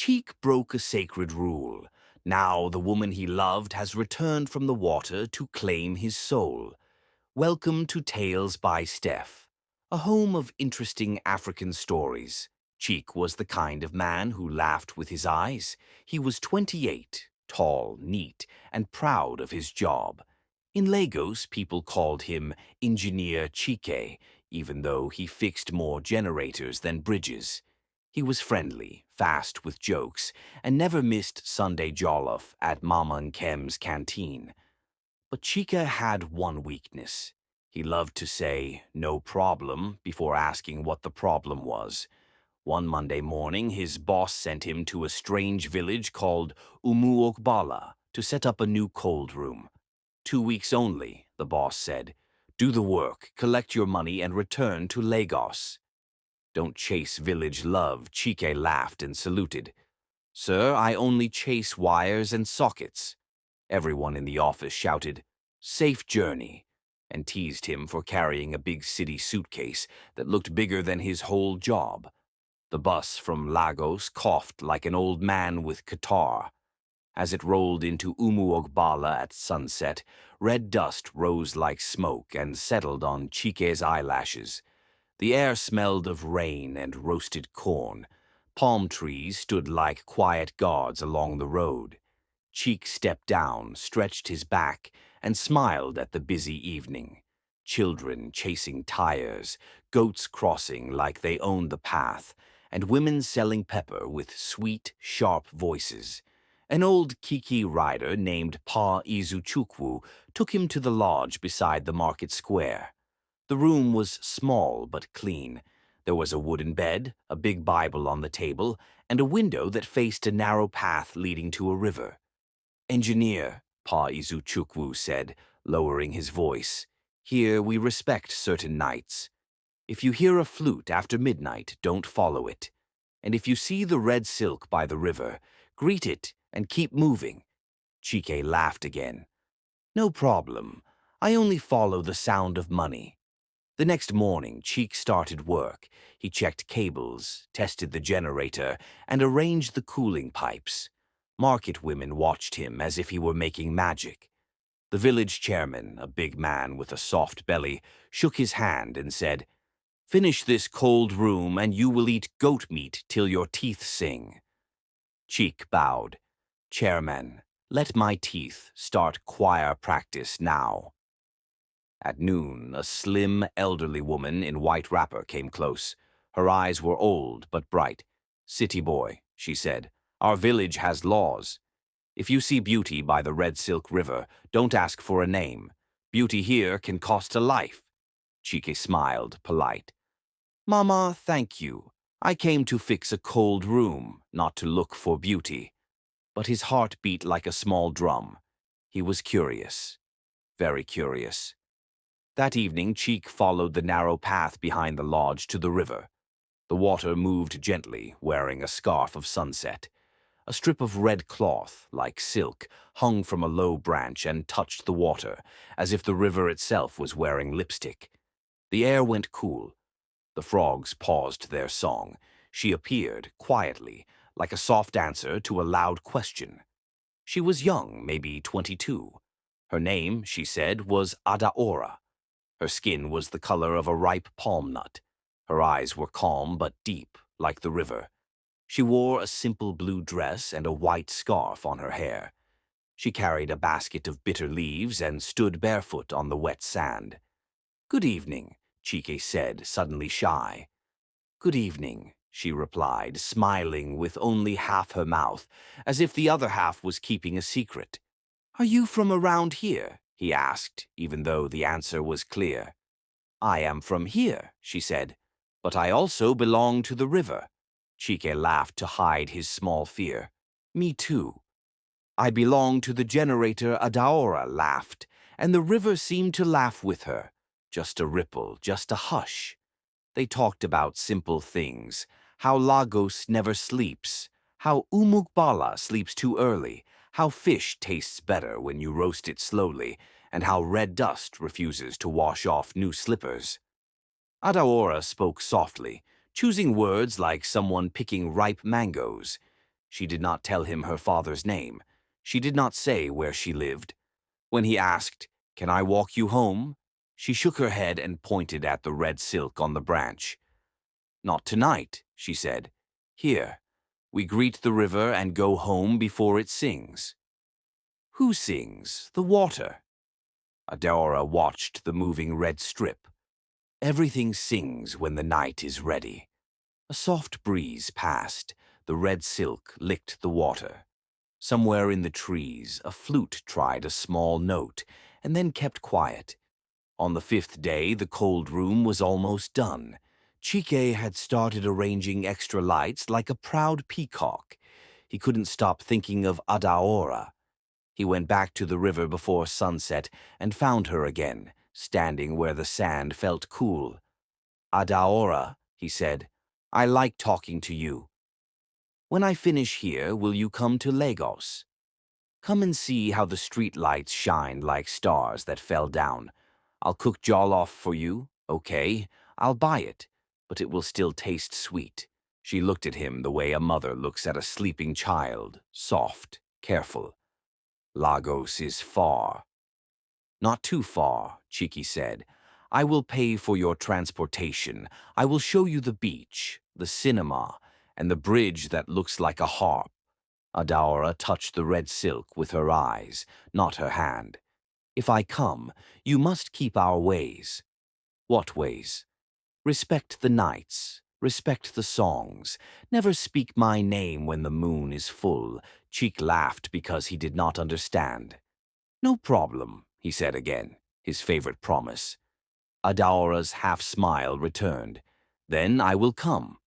Chike broke a sacred rule. Now the woman he loved has returned from the water to claim his soul. Welcome to Tales by Steph, a home of interesting African stories. Chike was the kind of man who laughed with his eyes. He was 28, tall, neat, and proud of his job. In Lagos, people called him Engineer Chike, even though he fixed more generators than bridges. He was friendly, fast with jokes, and never missed Sunday jollof at Mama Nkem's canteen. But Chika had one weakness. He loved to say, "No problem," before asking what the problem was. One Monday morning, his boss sent him to a strange village called Umuogbala to set up a new cold room. 2 weeks only, the boss said. Do the work, collect your money, and return to Lagos. Don't chase village love, Chike laughed and saluted. Sir, I only chase wires and sockets. Everyone in the office shouted, Safe journey, and teased him for carrying a big city suitcase that looked bigger than his whole job. The bus from Lagos coughed like an old man with catarrh. As it rolled into Umuogbala at sunset, red dust rose like smoke and settled on Chike's eyelashes. The air smelled of rain and roasted corn. Palm trees stood like quiet guards along the road. Chike stepped down, stretched his back, and smiled at the busy evening. Children chasing tires, goats crossing like they owned the path, and women selling pepper with sweet, sharp voices. An old Kiki rider named Pa Izuchukwu took him to the lodge beside the market square. The room was small but clean. There was a wooden bed, a big Bible on the table, and a window that faced a narrow path leading to a river. Engineer, Pa Izuchukwu said, lowering his voice, here we respect certain nights. If you hear a flute after midnight, don't follow it. And if you see the red silk by the river, greet it and keep moving. Chike laughed again. No problem. I only follow the sound of money. The next morning, Chike started work. He checked cables, tested the generator, and arranged the cooling pipes. Market women watched him as if he were making magic. The village chairman, a big man with a soft belly, shook his hand and said, Finish this cold room and you will eat goat meat till your teeth sing. Chike bowed. Chairman, let my teeth start choir practice now. At noon, a slim, elderly woman in white wrapper came close. Her eyes were old but bright. City boy, she said, our village has laws. If you see beauty by the Red Silk River, don't ask for a name. Beauty here can cost a life. Chike smiled, polite. Mama, thank you. I came to fix a cold room, not to look for beauty. But his heart beat like a small drum. He was curious, very curious. That evening, Chike followed the narrow path behind the lodge to the river. The water moved gently, wearing a scarf of sunset. A strip of red cloth, like silk, hung from a low branch and touched the water, as if the river itself was wearing lipstick. The air went cool. The frogs paused their song. She appeared, quietly, like a soft answer to a loud question. She was young, maybe 22. Her name, she said, was Adaora. Her skin was the color of a ripe palm nut. Her eyes were calm but deep, like the river. She wore a simple blue dress and a white scarf on her hair. She carried a basket of bitter leaves and stood barefoot on the wet sand. Good evening, Chike said, suddenly shy. Good evening, she replied, smiling with only half her mouth, as if the other half was keeping a secret. Are you from around here? He asked, even though the answer was clear. I am from here, she said, but I also belong to the river. Chike laughed to hide his small fear. Me too. I belong to the generator, Adaora laughed, and the river seemed to laugh with her. Just a ripple, just a hush. They talked about simple things, how Lagos never sleeps, how Umuogbala sleeps too early, how fish tastes better when you roast it slowly, and how red dust refuses to wash off new slippers. Adaora spoke softly, choosing words like someone picking ripe mangoes. She did not tell him her father's name. She did not say where she lived. When he asked, "Can I walk you home?" she shook her head and pointed at the red silk on the branch. "Not tonight," she said. "Here, we greet the river and go home before it sings." "Who sings? The water?" Adaora watched the moving red strip. "Everything sings when the night is ready." A soft breeze passed. The red silk licked the water. Somewhere in the trees, a flute tried a small note and then kept quiet. On the 5th day, the cold room was almost done. Chike had started arranging extra lights like a proud peacock. He couldn't stop thinking of Adaora. He went back to the river before sunset and found her again, standing where the sand felt cool. "Adaora," he said, "I like talking to you. When I finish here, will you come to Lagos? Come and see how the street lights shine like stars that fell down. I'll cook jollof for you, okay? I'll buy it, but it will still taste sweet." She looked at him the way a mother looks at a sleeping child, soft, careful. "Lagos is far." "Not too far," Chiki said. "I will pay for your transportation. I will show you the beach, the cinema, and the bridge that looks like a harp." Adaora touched the red silk with her eyes, not her hand. "If I come, you must keep our ways." "What ways?" "Respect the nights, respect the songs. Never speak my name when the moon is full." Cheek laughed because he did not understand. "No problem," he said again, his favorite promise. Adaora's half-smile returned. "Then I will come."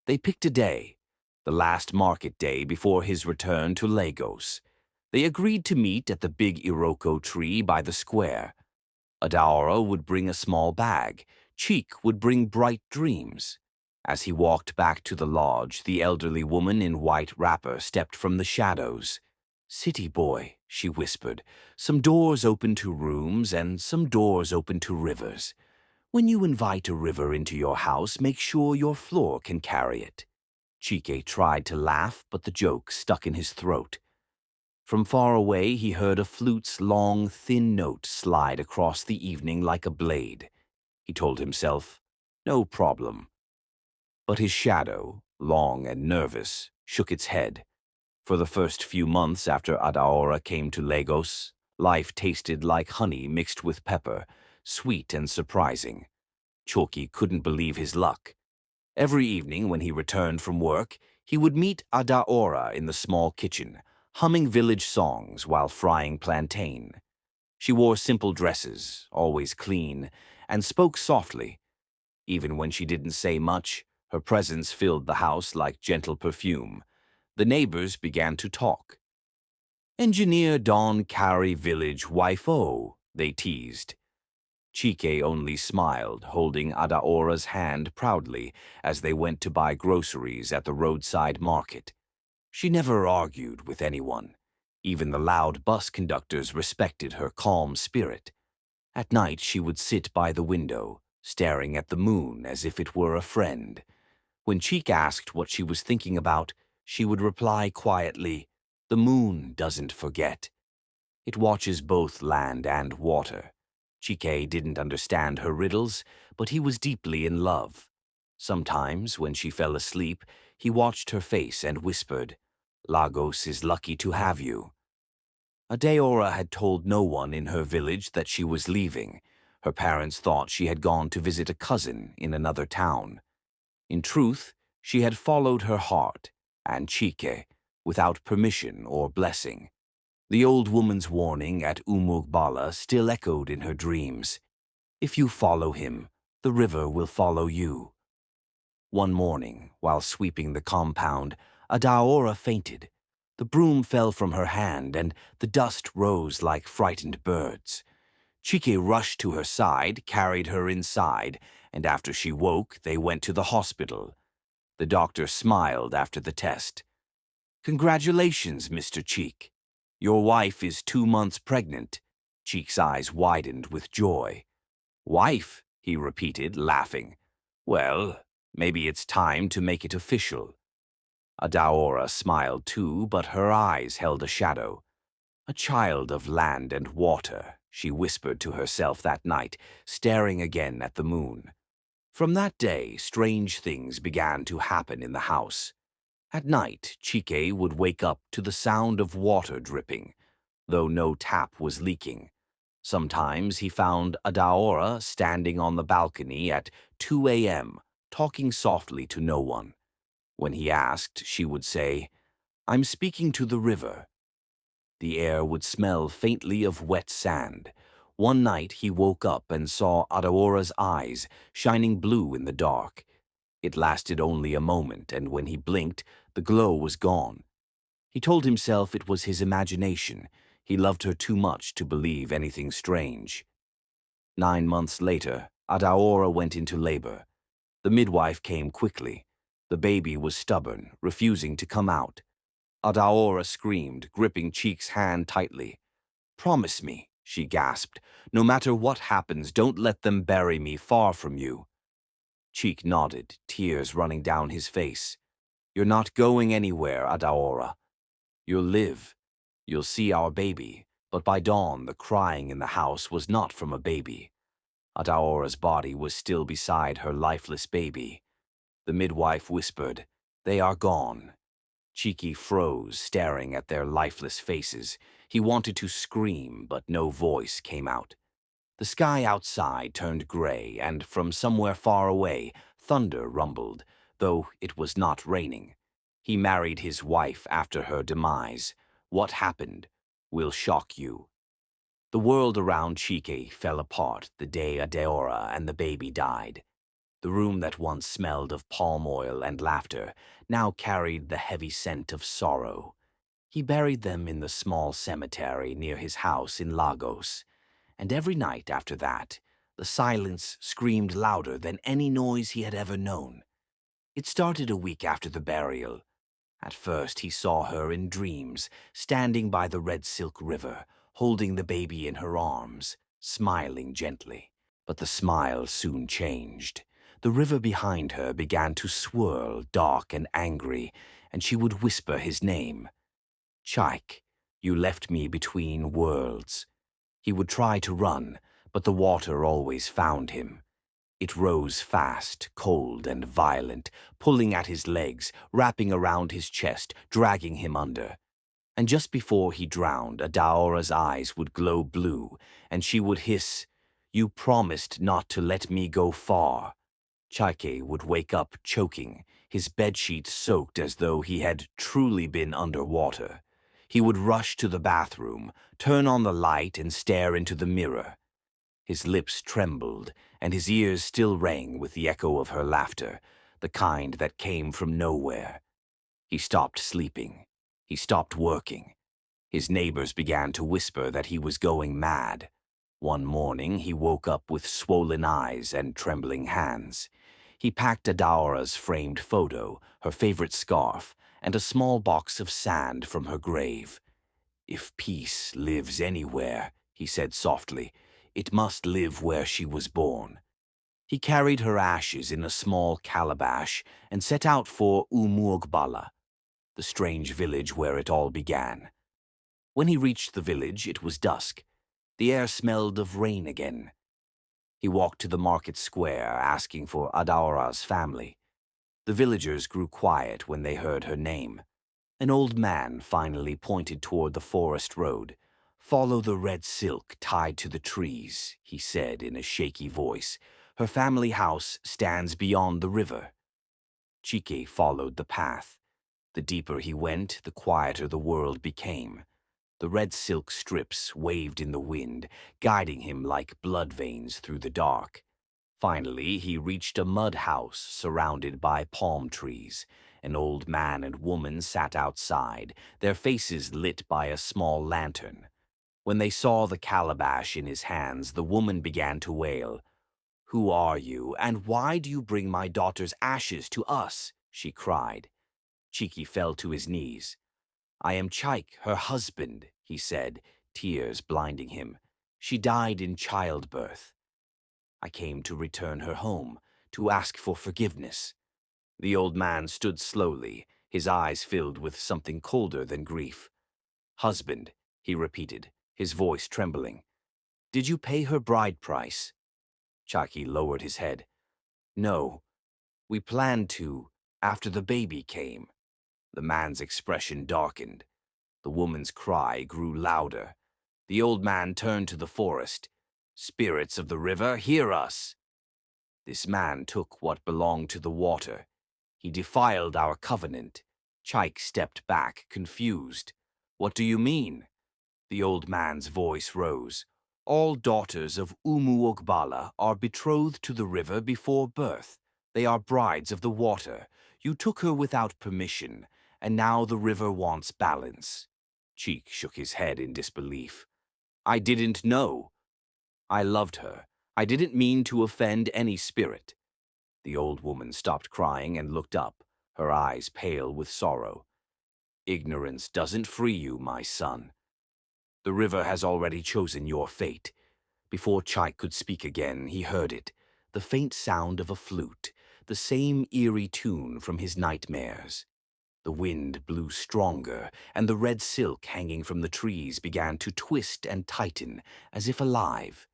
They picked a day, the last market day before his return to Lagos. They agreed to meet at the big Iroko tree by the square. Adaora would bring a small bag. Cheek would bring bright dreams. As he walked back to the lodge, the elderly woman in white wrapper stepped from the shadows. "City boy," she whispered, "some doors open to rooms and some doors open to rivers. When you invite a river into your house, make sure your floor can carry it." Chike tried to laugh, but the joke stuck in his throat. From far away, he heard a flute's long, thin note slide across the evening like a blade. He told himself, "No problem." But his shadow, long and nervous, shook its head. For the first few months after Adaora came to Lagos, life tasted like honey mixed with pepper, sweet and surprising. Choki couldn't believe his luck. Every evening when he returned from work, he would meet Adaora in the small kitchen, humming village songs while frying plantain. She wore simple dresses, always clean, and spoke softly. Even when she didn't say much, her presence filled the house like gentle perfume. The neighbors began to talk. "Engineer Don Carry Village Wife-O," they teased. Chike only smiled, holding Adaora's hand proudly as they went to buy groceries at the roadside market. She never argued with anyone. Even the loud bus conductors respected her calm spirit. At night she would sit by the window, staring at the moon as if it were a friend. When Cheek asked what she was thinking about, she would reply quietly, "The moon doesn't forget. It watches both land and water." Chike didn't understand her riddles, but he was deeply in love. Sometimes, when she fell asleep, he watched her face and whispered, "Lagos is lucky to have you." Adaora had told no one in her village that she was leaving. Her parents thought she had gone to visit a cousin in another town. In truth, she had followed her heart, and Chike, without permission or blessing. The old woman's warning at Umuogbala still echoed in her dreams. "If you follow him, the river will follow you." One morning, while sweeping the compound, Adaora fainted. The broom fell from her hand, and the dust rose like frightened birds. Chike rushed to her side, carried her inside, and after she woke, they went to the hospital. The doctor smiled after the test. "Congratulations, Mr. Cheek. Your wife is 2 months pregnant." Cheek's eyes widened with joy. "Wife?" he repeated, laughing. "Well, maybe it's time to make it official." Adaora smiled too, but her eyes held a shadow. A child of land and water, she whispered to herself that night, staring again at the moon. From that day, strange things began to happen in the house. At night, Chike would wake up to the sound of water dripping, though no tap was leaking. Sometimes he found Adaora standing on the balcony at 2 a.m., talking softly to no one. When he asked, she would say, "I'm speaking to the river." The air would smell faintly of wet sand. One night he woke up and saw Adaora's eyes shining blue in the dark. It lasted only a moment, and when he blinked, the glow was gone. He told himself it was his imagination. He loved her too much to believe anything strange. 9 months later, Adaora went into labor. The midwife came quickly. The baby was stubborn, refusing to come out. Adaora screamed, gripping Cheek's hand tightly. "Promise me," she gasped. "No matter what happens, don't let them bury me far from you." Cheek nodded, tears running down his face. "You're not going anywhere, Adaora. You'll live. You'll see our baby." But by dawn, the crying in the house was not from a baby. Adaora's body was still beside her lifeless baby. The midwife whispered, "They are gone." Cheeky froze, staring at their lifeless faces. He wanted to scream, but no voice came out. The sky outside turned gray, and from somewhere far away, thunder rumbled, though it was not raining. He married his wife after her demise. What happened will shock you. The world around Chike fell apart the day Adaora and the baby died. The room that once smelled of palm oil and laughter now carried the heavy scent of sorrow. He buried them in the small cemetery near his house in Lagos, and every night after that, the silence screamed louder than any noise he had ever known. It started a week after the burial. At first he saw her in dreams, standing by the red silk river, holding the baby in her arms, smiling gently. But the smile soon changed. The river behind her began to swirl, dark and angry, and she would whisper his name. "Chike, you left me between worlds." He would try to run, but the water always found him. It rose fast, cold and violent, pulling at his legs, wrapping around his chest, dragging him under. And just before he drowned, Adaora's eyes would glow blue, and she would hiss, "You promised not to let me go far." Chike would wake up choking, his bedsheet soaked as though he had truly been underwater. He would rush to the bathroom, turn on the light and stare into the mirror. His lips trembled, and his ears still rang with the echo of her laughter, the kind that came from nowhere. He stopped sleeping. He stopped working. His neighbors began to whisper that he was going mad. One morning he woke up with swollen eyes and trembling hands. He packed Adaora's framed photo, her favorite scarf, and a small box of sand from her grave. "If peace lives anywhere," he said softly, "it must live where she was born." He carried her ashes in a small calabash and set out for Umuogbala, the strange village where it all began. When he reached the village, it was dusk. The air smelled of rain again. He walked to the market square, asking for Adaora's family. The villagers grew quiet when they heard her name. An old man finally pointed toward the forest road. "Follow the red silk tied to the trees," he said in a shaky voice. "Her family house stands beyond the river." Chike followed the path. The deeper he went, the quieter the world became. The red silk strips waved in the wind, guiding him like blood veins through the dark. Finally, he reached a mud house surrounded by palm trees. An old man and woman sat outside, their faces lit by a small lantern. When they saw the calabash in his hands, the woman began to wail. "Who are you, and why do you bring my daughter's ashes to us?" she cried. Chike fell to his knees. "I am Chike, her husband," he said, tears blinding him. "She died in childbirth. I came to return her home, to ask for forgiveness." The old man stood slowly, His eyes filled with something colder than grief. "Husband," he repeated, his voice trembling. "Did you pay her bride price?" Chike lowered his head. "No, we planned to, after the baby came." The man's expression darkened. The woman's cry grew louder. The old man turned to the forest. "Spirits of the river, hear us!" This man took what belonged to the water. He defiled our covenant. Chike stepped back, confused. "What do you mean?" The old man's voice rose. "All daughters of Umuogbala are betrothed to the river before birth. They are brides of the water. You took her without permission, and now the river wants balance." Cheek shook his head in disbelief. "I didn't know. I loved her. I didn't mean to offend any spirit." The old woman stopped crying and looked up, her eyes pale with sorrow. "Ignorance doesn't free you, my son. The river has already chosen your fate." Before Chike could speak again, he heard it, the faint sound of a flute, the same eerie tune from his nightmares. The wind blew stronger, and the red silk hanging from the trees began to twist and tighten, as if alive.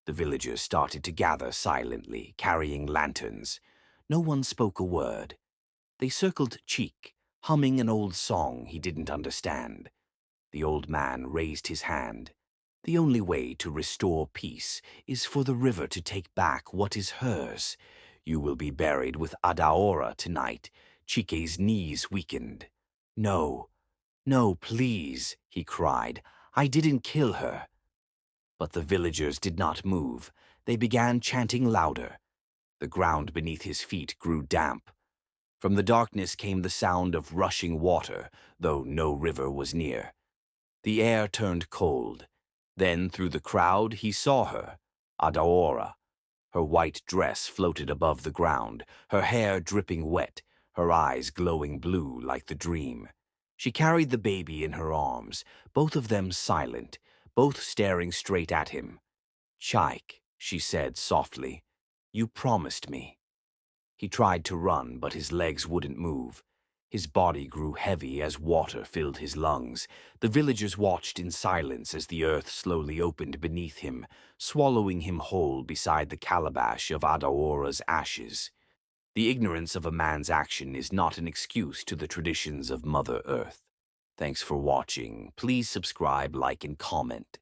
The villagers started to gather silently, carrying lanterns. No one spoke a word. They circled Cheek, humming an old song he didn't understand. The old man raised his hand. "The only way to restore peace is for the river to take back what is hers. You will be buried with Adaora tonight." Chike's knees weakened. "No, no, please," he cried. "I didn't kill her." But the villagers did not move. They began chanting louder. The ground beneath his feet grew damp. From the darkness came the sound of rushing water, though no river was near. The air turned cold. Then, through the crowd, he saw her, Adaora. Her white dress floated above the ground, her hair dripping wet, her eyes glowing blue like the dream. She carried the baby in her arms, both of them silent, both staring straight at him. "Chike," she said softly, "you promised me." He tried to run, but his legs wouldn't move. His body grew heavy as water filled his lungs. The villagers watched in silence as the earth slowly opened beneath him, swallowing him whole beside the calabash of Adaora's ashes. The ignorance of a man's action is not an excuse to the traditions of Mother Earth. Thanks for watching. Please subscribe, like, and comment.